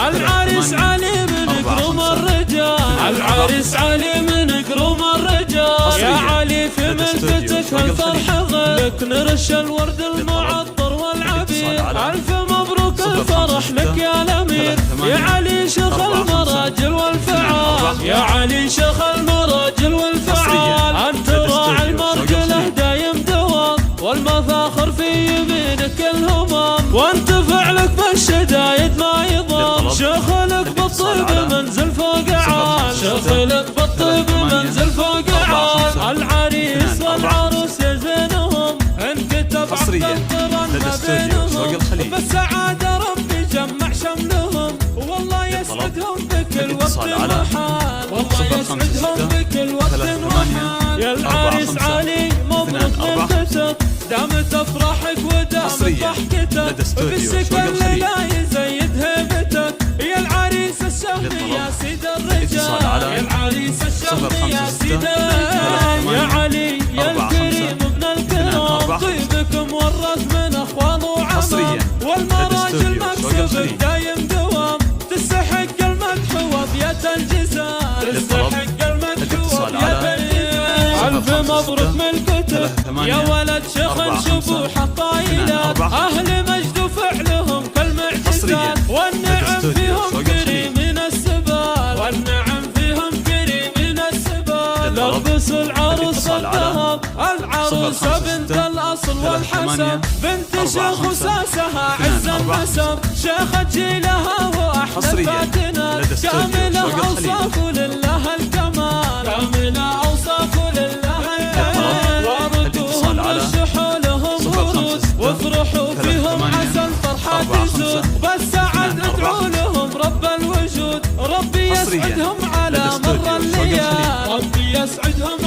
العريس علي من قروم الرجال، العريس علي من قروم الرجال. يا علي في ملكتك الفرح ظلك، نرش الورد المعطر والعبير. ألف مبروك الفرح لك يا الأمير، يا علي شيخ المراجل والفعال، يا علي شيخ المراجل والفعال. أنت راعي المرجله دايم دوام، والمفاخر في يمينك الهمام. وانت فعلك بالشدايد ما يضام، شيخلك بالطيب منزل فوق عال، شيخلك بالطيب منزل فوق عال. العريس والعروس يا زينهم، انكتب عقد القران ما بينهم، بالسعادة ربي جمع شملهم. والله يسعدهم بكل وقت وحال، والله يسعدهم بكل وقت وحال. يا العريس علي مبروك ملكتك، دامت افراحك ودامت ضحكتك، بالسكن الليلة يزيد هيبتك. يا العريس الشهمي يا سيد الرجال، يا العريس الشهمي يا سيد الرجال. يا علي يا الكريم ابن الكرام، طيبك مورث من اخوان وعمام، والمراجل مكسبك دايم دوام. تستحق المدح وابيات الجزال، تستحق المدح وابيات الجزال. الف مبروك ملكتك يا ولد شيخ الشبوح الطايلات، اهل مجد وفعلهم كالمعجزات. والنعم فيهم كريمين السبال، والنعم فيهم كريمين السبال. البس العروس الذهب، العروسة بنت الاصل والحسب، بنت شيخ وساسها عز النسب. شيخة جيلها واحلى الفاتنات، كاملة اوصاف لله الكمال، كاملة اوصاف لله الكمال. وردوهم رشحوا لهم ورود، وافرحوا فيهم عسى الفرحة تزود. بالسعد ادعوا لهم رب الوجود، ربي يسعدهم على مر الليال، ربي يسعدهم